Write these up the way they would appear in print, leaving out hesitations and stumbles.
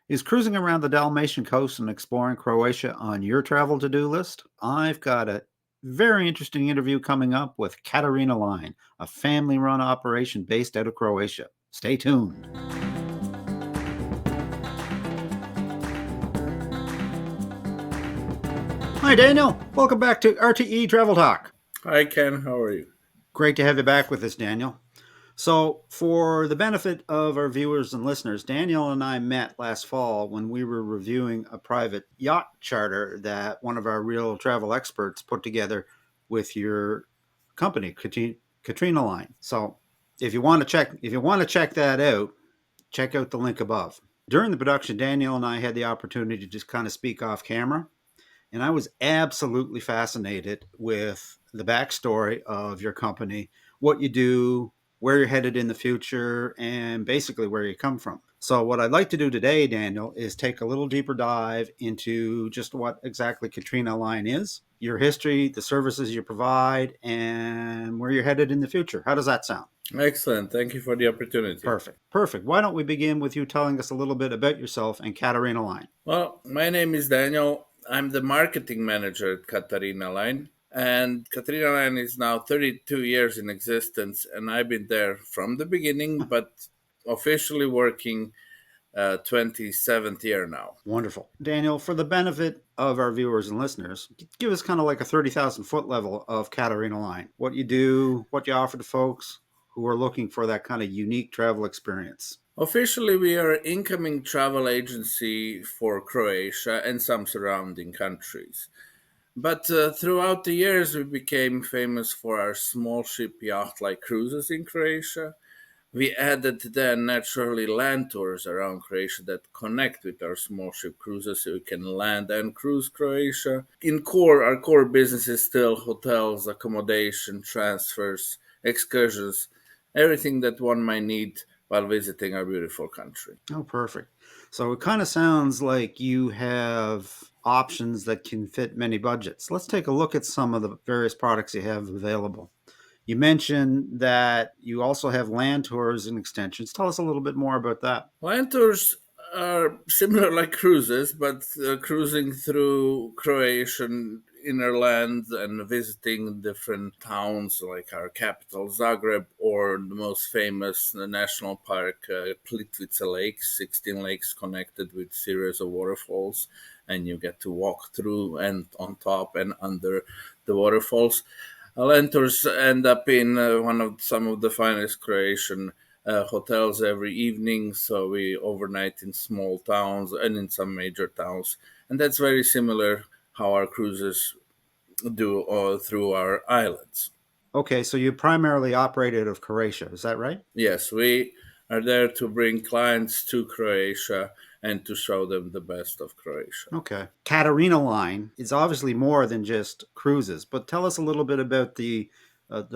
Is cruising around the Dalmatian coast and exploring Croatia on your travel to-do list? I've got a very interesting interview coming up with Katarina Line, a family-run operation based out of Croatia. Stay tuned. Hi, Daniel. Welcome back to RTE-Travel Talk. Hi, Ken. How are you? Great to have you back with us, Daniel. So, for the benefit of our viewers and listeners, Daniel and I met last fall when we were reviewing a private yacht charter that one of our real travel experts put together with your company, Katrina Line. So, if you want to check that out, check out the link above. During the production, Daniel and I had the opportunity to just kind of speak off camera, and I was absolutely fascinated with the backstory of your company, what you do, where you're headed in the future, and basically where you come from. So, what I'd like to do today, Daniel, is take a little deeper dive into just what exactly Katrina Line is, your history, the services you provide, and where you're headed in the future. How does that sound? Excellent. Thank you for the opportunity. Perfect. Perfect. Why don't we begin with you telling us a little bit about yourself and Katarina Line? Well, my name is Daniel. I'm the marketing manager at Katarina Line. And Katarina Line is now 32 years in existence, and I've been there from the beginning, but officially working 27th year now. Wonderful. Daniel, for the benefit of our viewers and listeners, give us kind of like a 30,000 foot level of Katarina Line. What you do, what you offer to folks who are looking for that kind of unique travel experience. Officially, we are an incoming travel agency for Croatia and some surrounding countries. But throughout the years, we became famous for our small ship yacht-like cruises in Croatia. We added then naturally land tours around Croatia that connect with our small ship cruises so we can land and cruise Croatia. Our core business is still hotels, accommodation, transfers, excursions, everything that one might need while visiting our beautiful country. Oh, perfect. So it kind of sounds like you have options that can fit many budgets. Let's take a look at some of the various products you have available. You mentioned that you also have land tours and extensions. Tell us a little bit more about that. Land tours are similar like cruises, but cruising through Croatian inner land and visiting different towns like our capital, Zagreb, or the most famous national park, Plitvice Lakes, 16 lakes connected with series of waterfalls, and you get to walk through and on top and under the waterfalls. Land tours end up in some of the finest Croatian hotels every evening, so we overnight in small towns and in some major towns, and that's very similar how our cruises do through our islands. Okay, so you primarily operate out of Croatia, is that right? Yes, we are there to bring clients to Croatia and to show them the best of Croatia. Okay. Katarina Line is obviously more than just cruises, but tell us a little bit about the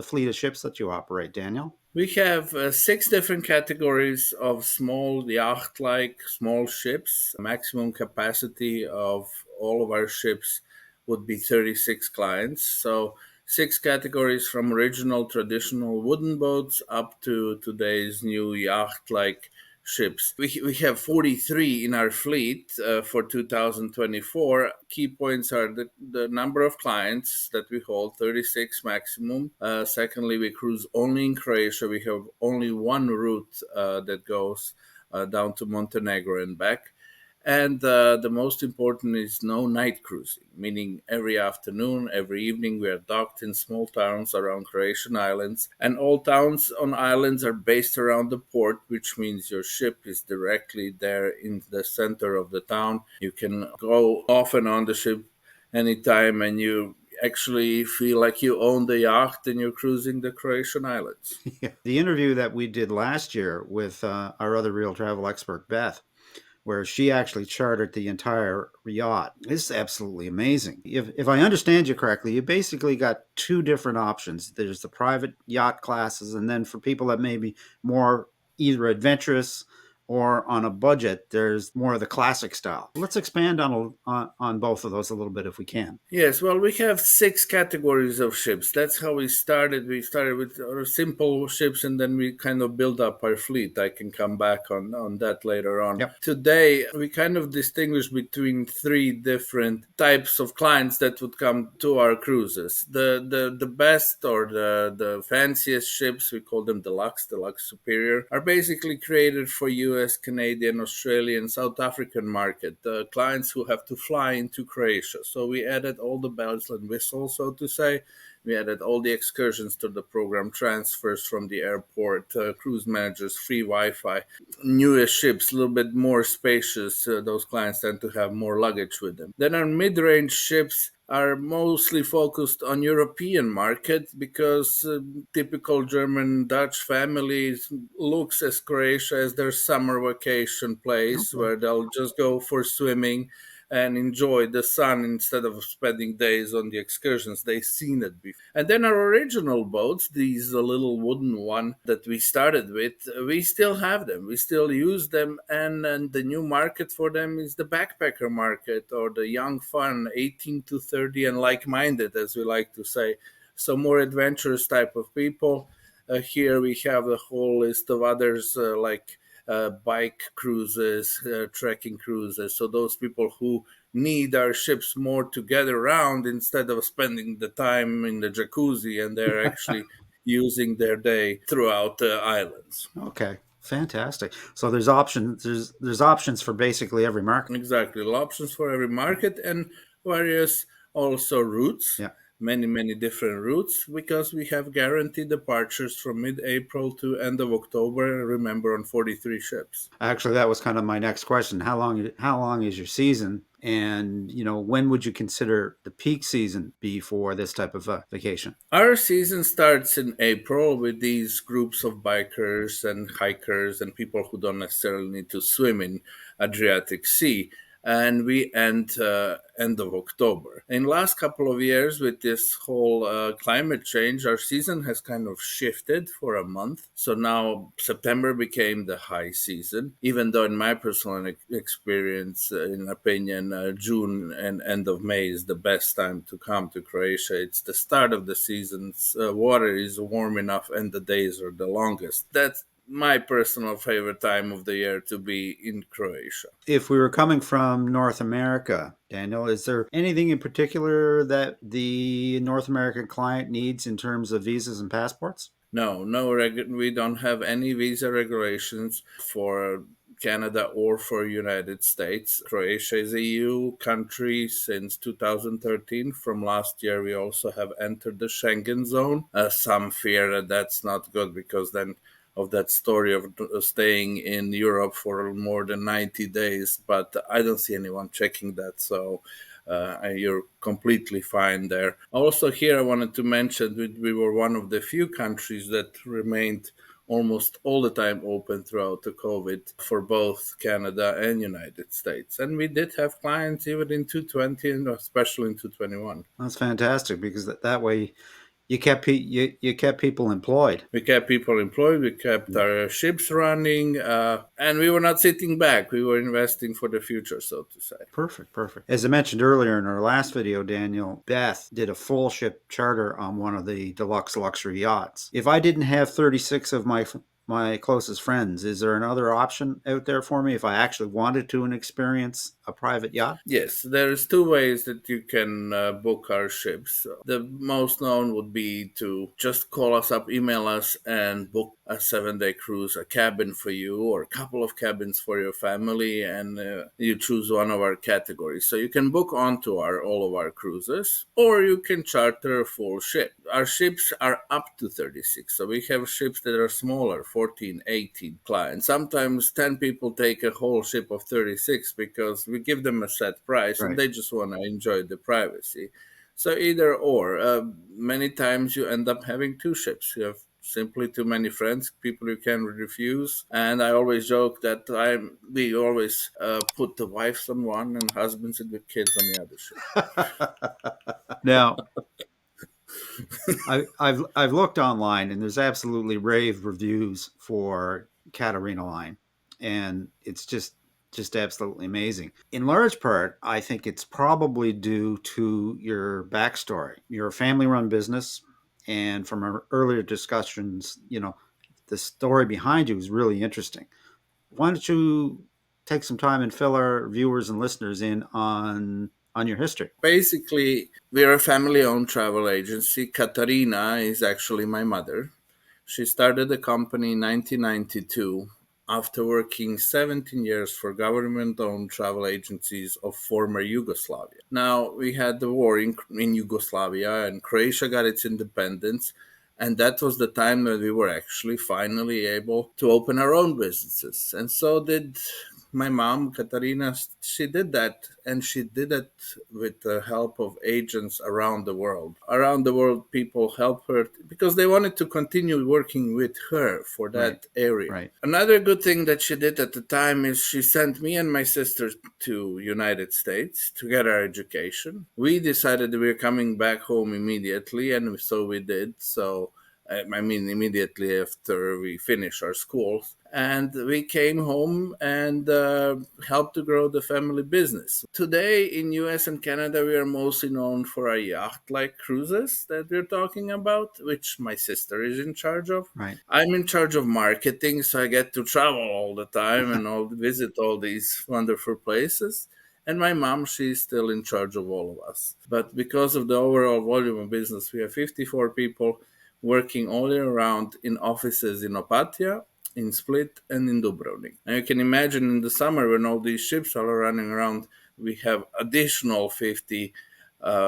fleet of ships that you operate, Daniel. We have six different categories of small yacht like small ships. Maximum capacity of all of our ships would be 36 clients. So, six categories from original traditional wooden boats up to today's new yacht like ships. We have 43 in our fleet for 2024. Key points are the number of clients that we hold, 36 maximum. Secondly, we cruise only in Croatia. We have only one route that goes down to Montenegro and back. And the most important is no night cruising, meaning every afternoon, every evening we are docked in small towns around Croatian islands. And all towns on islands are based around the port, which means your ship is directly there in the center of the town. You can go off and on the ship anytime, and you actually feel like you own the yacht and you're cruising the Croatian islands. Yeah. The interview that we did last year with our other real travel expert, Beth, where she actually chartered the entire yacht. It's absolutely amazing. If I understand you correctly, you basically got two different options. There's the private yacht classes, and then for people that may be more either adventurous or on a budget, there's more of the classic style. Let's expand on both of those a little bit if we can. Yes, well, we have six categories of ships. That's how we started. We started with simple ships, and then we kind of built up our fleet. I can come back on that later on. Yep. Today, we kind of distinguish between three different types of clients that would come to our cruises. The best or the fanciest ships, we call them deluxe superior, are basically created for US, Canadian, Australian, South African market. The clients who have to fly into Croatia. So we added all the bells and whistles, so to say. We added all the excursions to the program, transfers from the airport, cruise managers, free Wi-Fi. Newest ships, a little bit more spacious. Those clients tend to have more luggage with them. Then our mid-range ships are mostly focused on European market because typical German Dutch families looks as Croatia as their summer vacation place where they'll just go for swimming and enjoy the sun instead of spending days on the excursions. They've seen it before. And then our original boats, these little wooden one that we started with, we still have them. We still use them. And the new market for them is the backpacker market or the young fun, 18 to 30 and like-minded, as we like to say. So more adventurous type of people. Here we have a whole list of others like bike cruises, trekking cruises. So those people who need our ships more to get around instead of spending the time in the jacuzzi, and they're actually using their day throughout the islands. Okay. Fantastic. So there's options. There's options for basically every market. Exactly, options for every market and various also routes. Yeah. Many different routes because we have guaranteed departures from mid-April to end of October. Remember, on 43 ships. Actually, that was kind of my next question. How long is your season? And when would you consider the peak season be for this type of vacation? Our season starts in April with these groups of bikers and hikers and people who don't necessarily need to swim in Adriatic Sea. And we end of October. In the last couple of years, with this whole climate change, our season has kind of shifted for a month. So now September became the high season, even though in my personal experience, in opinion, June and end of May is the best time to come to Croatia. It's the start of the season. Water is warm enough and the days are the longest. That's my personal favorite time of the year to be in Croatia. If we were coming from North America, Daniel, is there anything in particular that the North American client needs in terms of visas and passports? No, we don't have any visa regulations for Canada or for United States. Croatia is a EU country since 2013. From last year, we also have entered the Schengen zone. Some fear that that's not good because then of that story of staying in Europe for more than 90 days, but I don't see anyone checking that, so you're completely fine there. Also here I wanted to mention we were one of the few countries that remained almost all the time open throughout the COVID for both Canada and United States. And we did have clients even in 2020 and especially in 2021. That's fantastic because that way you kept people employed. We kept people employed. We kept our ships running, and we were not sitting back. We were investing for the future, so to say. Perfect. As I mentioned earlier in our last video, Daniel, Beth did a full ship charter on one of the deluxe luxury yachts. If I didn't have 36 of my closest friends, is there another option out there for me if I actually wanted to experience a private yacht? Yes, there's two ways that you can book our ships. The most known would be to just call us up, email us, and book a 7-day cruise, a cabin for you, or a couple of cabins for your family, and you choose one of our categories. So you can book onto all of our cruises, or you can charter a full ship. Our ships are up to 36, so we have ships that are smaller, 14, 18 clients. Sometimes 10 people take a whole ship of 36 because we give them a set price and they just want to enjoy the privacy. So either or. Many times you end up having two ships. You have simply too many friends, people you can refuse. And I always joke that we always put the wives on one and husbands and the kids on the other ship. Now, I've looked online and there's absolutely rave reviews for Katarina Line. and it's just absolutely amazing. In large part, I think it's probably due to your backstory. You're a family-run business, and from our earlier discussions, the story behind you is really interesting. Why don't you take some time and fill our viewers and listeners in on your history? Basically, we're a family owned travel agency. Katarina is actually my mother. She started the company in 1992 after working 17 years for government owned travel agencies of former Yugoslavia. Now, we had the war in Yugoslavia, and Croatia got its independence. And that was the time that we were actually finally able to open our own businesses. And so did my mom, Katarina. She did that, and she did it with the help of agents around the world. Around the world, people help her because they wanted to continue working with her for Right. that area. Right. Another good thing that she did at the time is she sent me and my sister to United States to get our education. We decided we were coming back home immediately, and so we did. So I mean, immediately after we finished our schools. And we came home and helped to grow the family business. Today in US and Canada, we are mostly known for our yacht-like cruises that we're talking about, which my sister is in charge of. Right. I'm in charge of marketing, so I get to travel all the time and visit all these wonderful places. And my mom, she's still in charge of all of us. But because of the overall volume of business, we have 54 people working all year round in offices in Opatija, in Split, and in Dubrovnik. And you can imagine in the summer when all these ships are running around, we have additional 50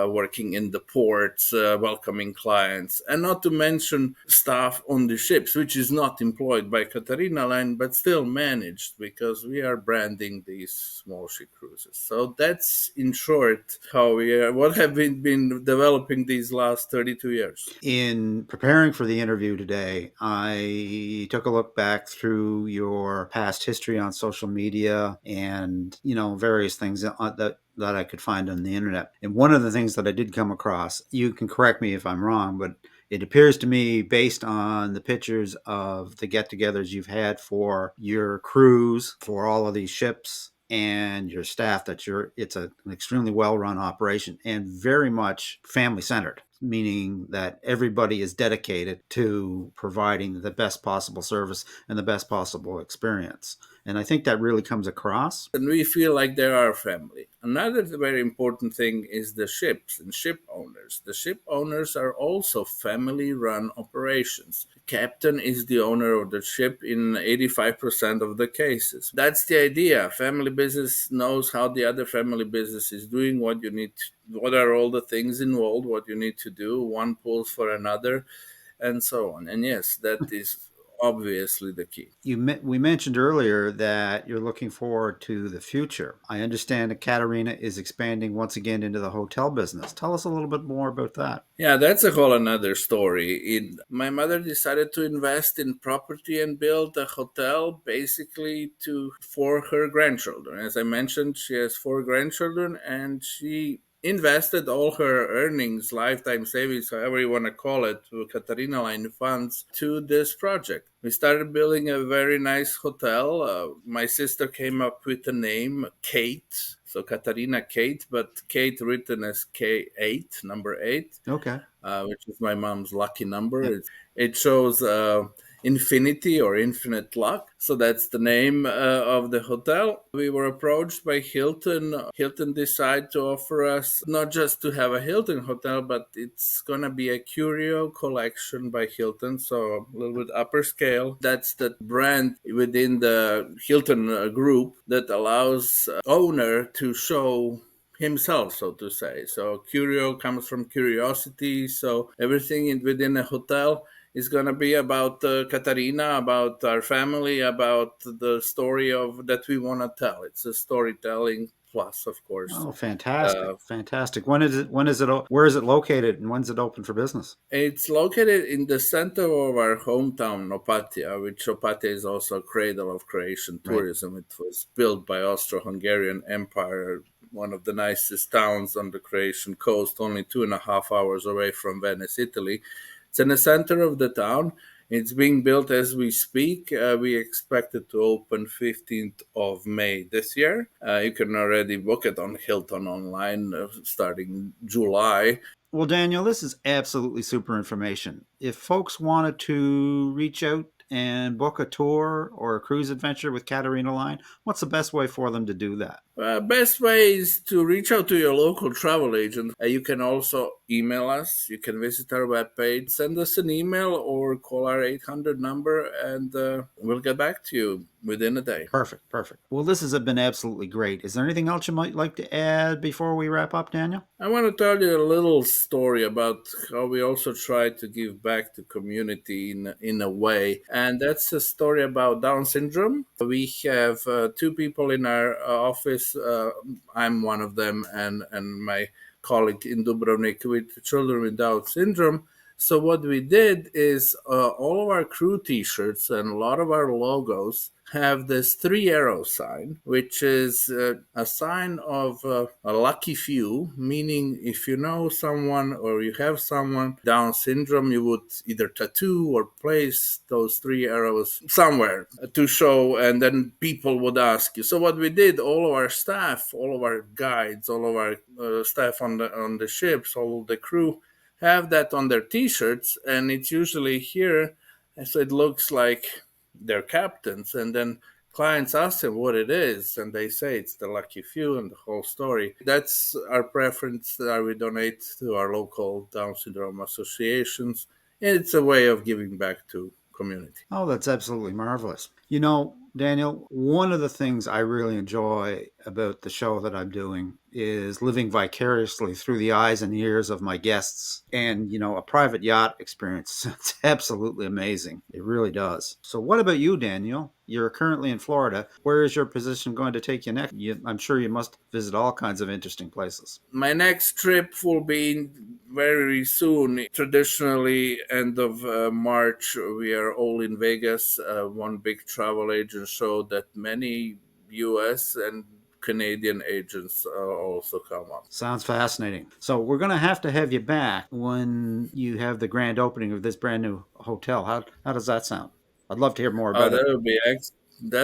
working in the ports, welcoming clients, and not to mention staff on the ships, which is not employed by Katarina Line, but still managed because we are branding these small ship cruises. So that's in short how what have we been developing these last 32 years. In preparing for the interview today, I took a look back through your past history on social media and, various things that I could find on the internet. And one of the things that I did come across, you can correct me if I'm wrong, but it appears to me, based on the pictures of the get-togethers you've had for your crews, for all of these ships, and your staff, that it's an extremely well-run operation and very much family-centered, meaning that everybody is dedicated to providing the best possible service and the best possible experience. And I think that really comes across. And we feel like they're our family. Another very important thing is the ships and ship owners. The ship owners are also family run operations. The captain is the owner of the ship in 85% of the cases. That's the idea. Family business knows how the other family business is doing, what are all the things involved, what you need to do. One pulls for another, and so on. And yes, that is obviously the key. We mentioned earlier that you're looking forward to the future. I understand that Katarina is expanding once again into the hotel business. Tell us a little bit more about that. Yeah, that's a whole another story. My mother decided to invest in property and build a hotel basically for her grandchildren. As I mentioned, she has 4 grandchildren, and she invested all her earnings, lifetime savings, however you want to call it, to Katarina Line funds to this project. We started building a very nice hotel. My sister came up with the name Kate. So Katarina Kate, but Kate written as K8, number 8. Okay. Which is my mom's lucky number. Yep. It shows infinity or infinite luck. So that's the name of the hotel. We were approached by Hilton. Hilton decided to offer us not just to have a Hilton hotel, but it's going to be a curio collection by Hilton. So a little bit upper scale. That's the brand within the Hilton group that allows owner to show himself, so to say. So curio comes from curiosity. So everything within a hotel is going to be about Katarina, about our family, about the story of that we want to tell. It's a storytelling plus, of course. Oh, fantastic. Fantastic. Where is it located, and when's it open for business? It's located in the center of our hometown, Opatija, which Opatija is also a cradle of Croatian tourism. Right. It was built by Austro-Hungarian Empire, one of the nicest towns on the Croatian coast, only 2.5 hours away from Venice, Italy. It's in the center of the town. It's being built as we speak. We expect it to open 15th of May this year. You can already book it on Hilton online starting July. Well, Daniel, this is absolutely super information. If folks wanted to reach out and book a tour or a cruise adventure with Katarina Line, what's the best way for them to do that? Best way is to reach out to your local travel agent. You can also email us. You can visit our webpage, send us an email, or call our 800 number, and we'll get back to you within a day. Perfect, perfect. Well, this has been absolutely great. Is there anything else you might like to add before we wrap up, Daniel? I want to tell you a little story about how we also try to give back to community in a way, and that's a story about Down syndrome. We have two people in our office. I'm one of them, and my colleague in Dubrovnik with children with Down syndrome. So what we did is all of our crew T-shirts and a lot of our logos have this three arrow sign, which is a sign of a lucky few, meaning if you know someone or you have someone Down syndrome, you would either tattoo or place those three arrows somewhere to show, and then people would ask you. So what we did, all of our staff, all of our guides, all of our staff on the ships, all of the crew have that on their T-shirts, and it's usually here, so it looks like they're captains, and then clients ask them what it is, and they say it's the lucky few and the whole story. That's our preference that we donate to our local Down syndrome associations, and it's a way of giving back to community. Oh, that's absolutely marvelous. You know, Daniel, one of the things I really enjoy about the show that I'm doing is living vicariously through the eyes and ears of my guests. And, you know, a private yacht experience, it's absolutely amazing. It really does. So, what about you, Daniel? You're currently in Florida. Where is your position going to take you next? I'm sure you must visit all kinds of interesting places. My next trip will be very soon. Traditionally, end of March, we are all in Vegas. One big travel agent show that many U.S. and Canadian agents also come up. Sounds fascinating. So we're going to have you back when you have the grand opening of this brand new hotel. How does that sound? I'd love to hear more Oh, about it. that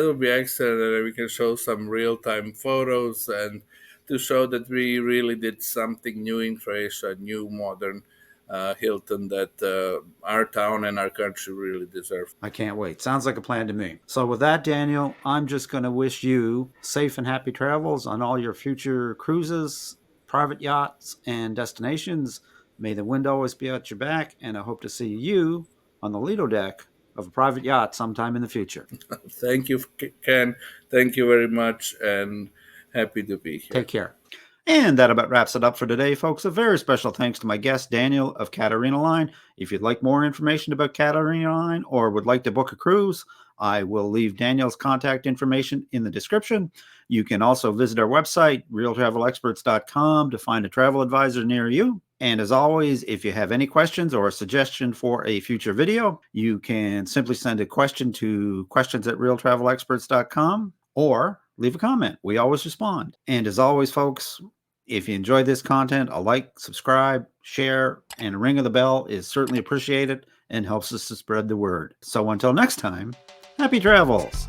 would be excellent. And we can show some real time photos and to show that we really did something new in Croatia, new modern Hilton that our town and our country really deserve. I can't wait. Sounds like a plan to me. So with that, Daniel, I'm just going to wish you safe and happy travels on all your future cruises, private yachts, and destinations. May the wind always be at your back, and I hope to see you on the Lido deck of a private yacht sometime in the future. Thank you, Ken. Thank you very much, and happy to be here. Take care. And that about wraps it up for today, folks. A very special thanks to my guest, Daniel of Katarina Line. If you'd like more information about Katarina Line or would like to book a cruise, I will leave Daniel's contact information in the description. You can also visit our website, realtravelexperts.com, to find a travel advisor near you. And as always, if you have any questions or a suggestion for a future video, you can simply send a question to questions@realtravelexperts.com or leave a comment. We always respond. And as always, folks, if you enjoyed this content, a like, subscribe, share, and a ring of the bell is certainly appreciated and helps us to spread the word. So until next time, happy travels.